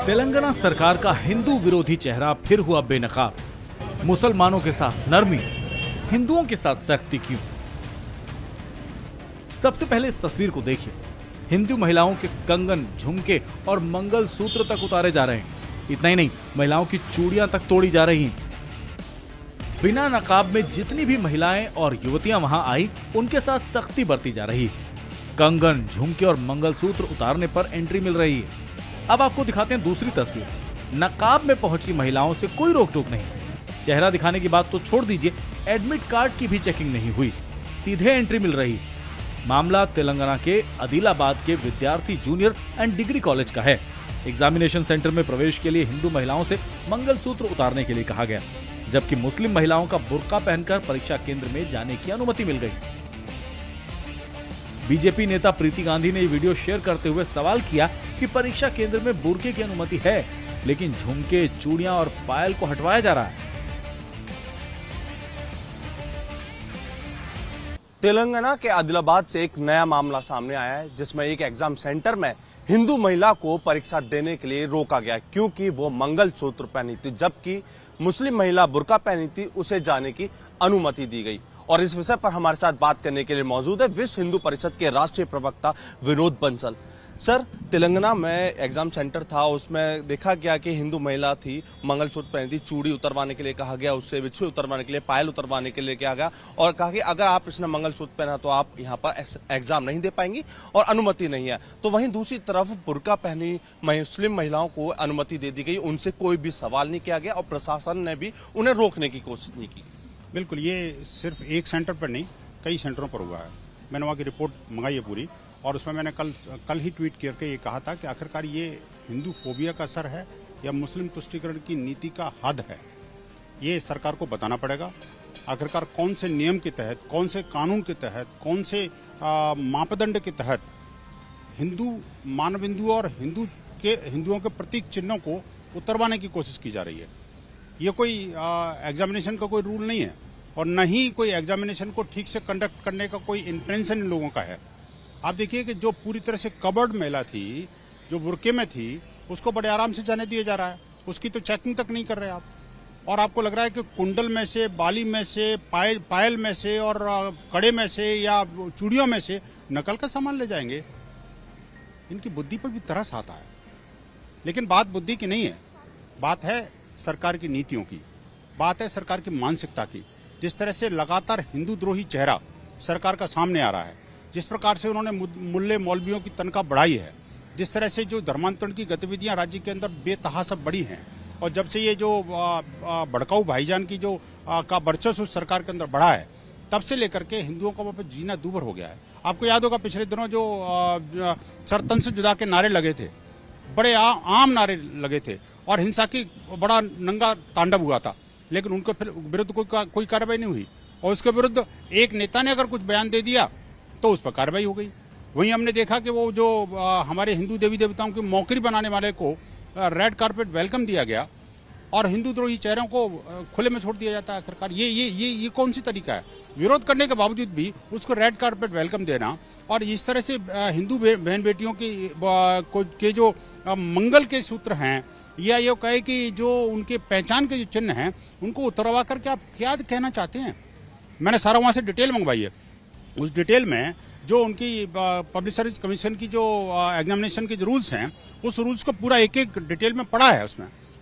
तेलंगाना सरकार का हिंदू विरोधी चेहरा फिर हुआ बेनकाब। मुसलमानों के साथ नरमी, हिंदुओं के साथ सख्ती क्यों? सबसे पहले इस तस्वीर को देखिए। हिंदू महिलाओं के कंगन, झुमके और मंगलसूत्र तक उतारे जा रहे हैं। इतना ही नहीं, महिलाओं की चूड़ियां तक तोड़ी जा रही हैं। बिना नकाब में जितनी भी महिलाएं और युवतियां वहां आई, उनके साथ सख्ती बरती जा रही है। कंगन, झुमके और मंगलसूत्र उतारने पर एंट्री मिल रही है। अब आपको दिखाते हैं दूसरी तस्वीर। नकाब में पहुंची महिलाओं से कोई रोक टोक नहीं। चेहरा दिखाने की बात तो छोड़ दीजिए, एडमिट कार्ड की भी चेकिंग नहीं हुई, सीधे एंट्री मिल रही। मामला तेलंगाना के आदिलाबाद के विद्यार्थी जूनियर एंड डिग्री कॉलेज का है। एग्जामिनेशन सेंटर में प्रवेश के लिए हिंदू महिलाओं से मंगलसूत्र उतारने के लिए कहा गया, जबकि मुस्लिम महिलाओं का बुर्का पहनकर परीक्षा केंद्र में जाने की अनुमति मिल गई। बीजेपी नेता प्रीति गांधी ने ये वीडियो शेयर करते हुए सवाल किया कि परीक्षा केंद्र में बुर्के की अनुमति है, लेकिन झुमके, चूड़ियां और पायल को हटवाया जा रहा है। तेलंगाना के आदिलाबाद से एक नया मामला सामने आया है, जिसमें एक एग्जाम सेंटर में हिंदू महिला को परीक्षा देने के लिए रोका गया क्योंकि वो मंगलसूत्र पहनी थी, जबकि मुस्लिम महिला बुर्का पहनी थी, उसे जाने की अनुमति दी गई। और इस विषय पर हमारे साथ बात करने के लिए मौजूद है विश्व हिंदू परिषद के राष्ट्रीय प्रवक्ता विनोद बंसल। सर, तेलंगाना में एग्जाम सेंटर था, उसमें देखा गया कि हिंदू महिला थी, मंगलसूत्र पहनी थी, चूड़ी उतरवाने के लिए कहा गया, उससे बिच्छू उतरवाने के लिए, पायल उतरवाने के लिए कहा गया और कहा कि अगर आप इसने मंगलसूत्र पहना तो आप यहाँ पर एग्जाम नहीं दे पाएंगी और अनुमति नहीं है। तो वहीं दूसरी तरफ बुर्का पहनी मुस्लिम महिलाओं को अनुमति दे दी गई, उनसे कोई भी सवाल नहीं किया गया और प्रशासन ने भी उन्हें रोकने की कोशिश नहीं की। बिल्कुल, ये सिर्फ एक सेंटर पर नहीं, कई सेंटरों पर हुआ है। मैंने वहाँ की रिपोर्ट मंगाई है पूरी, और उसमें मैंने कल ही ट्वीट करके ये कहा था कि आखिरकार ये हिंदू फोबिया का असर है या मुस्लिम तुष्टीकरण की नीति का हद है, ये सरकार को बताना पड़ेगा। आखिरकार कौन से नियम के तहत, कौन से कानून के तहत, कौन से मापदंड के तहत हिंदू मानबिंदु और हिंदुओं के प्रतीक चिन्हों को उतरवाने की कोशिश की जा रही है। ये कोई एग्जामिनेशन का कोई रूल नहीं है और न ही कोई एग्जामिनेशन को ठीक से कंडक्ट करने का कोई इंटेंशन इन लोगों का है। आप देखिए कि जो पूरी तरह से कवर्ड महिला थी, जो बुर्के में थी, उसको बड़े आराम से जाने दिया जा रहा है, उसकी तो चेकिंग तक नहीं कर रहे आप। और आपको लग रहा है कि कुंडल में से, बाली में से, पायल में से और कड़े में से या चूड़ियों में से नकल का सामान ले जाएंगे। इनकी बुद्धि पर भी तरस आता है। लेकिन बात बुद्धि की नहीं है, बात है सरकार की नीतियों की, बात है सरकार की मानसिकता की। जिस तरह से लगातार हिंदू द्रोही चेहरा सरकार का सामने आ रहा है, जिस प्रकार से उन्होंने मुल्ले मौलवियों की तनख्वाह बढ़ाई है, जिस तरह से जो धर्मांतरण की गतिविधियां राज्य के अंदर बेतहाशा बढ़ी हैं, और जब से ये जो भड़काऊ भाईजान की जो का वर्चस्व सरकार के अंदर बढ़ा है, तब से लेकर के हिंदुओं का वहां पर जीना दूभर हो गया है। आपको याद होगा पिछले दिनों जो सरतन से जुदा के नारे लगे थे, बड़े आम नारे लगे थे और हिंसा की बड़ा नंगा तांडव हुआ था, लेकिन उनके विरुद्ध कोई कार्रवाई नहीं हुई। और उसके विरुद्ध एक नेता ने अगर कुछ बयान दे दिया तो उस पर कार्रवाई हो गई। वहीं हमने देखा कि वो जो हमारे हिंदू देवी देवताओं की मौकरी बनाने वाले को रेड कारपेट वेलकम दिया गया और हिंदू द्रोही चेहरों को खुले में छोड़ दिया जाता है। आखिरकार ये कौन सी तरीका है? विरोध करने के बावजूद भी उसको रेड कारपेट वेलकम देना और इस तरह से हिंदू बहन बेटियों के जो मंगल के सूत्र हैं, या ये कहे कि जो उनके पहचान के जो चिन्ह हैं, उनको उतरवा करके आप क्या कहना चाहते हैं? मैंने सारा वहां से डिटेल मंगवाई है। उस डिटेल में जो उनकी पब्लिक सर्विस कमीशन की जो एग्जामिनेशन के जो रूल्स हैं, उस रूल्स को पूरा एक एक डिटेल में पढ़ा है।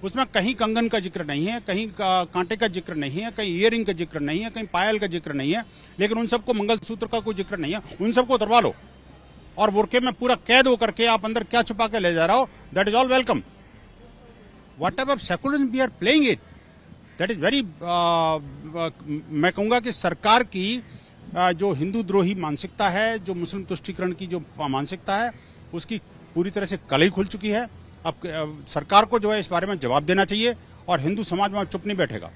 उसमें कहीं कंगन का जिक्र नहीं है, कहीं कांटे का जिक्र नहीं है, कहीं ईयरिंग का जिक्र नहीं है, कहीं पायल का जिक्र नहीं है, लेकिन उन सबको मंगलसूत्र का कोई जिक्र नहीं है। उन सबको उतरवा लो और बुर्के में पूरा कैद होकर के आप अंदर क्या छुपा के ले जा रहा हो, that is all welcome. What type of secularism we are playing it, that is very, मैं कहूंगा कि सरकार की जो हिंदू द्रोही मानसिकता है, जो मुस्लिम तुष्टीकरण की जो मानसिकता है, उसकी पूरी तरह से कलई खुल चुकी है। अब सरकार को जो है इस बारे में जवाब देना चाहिए और हिंदू समाज में चुप नहीं बैठेगा।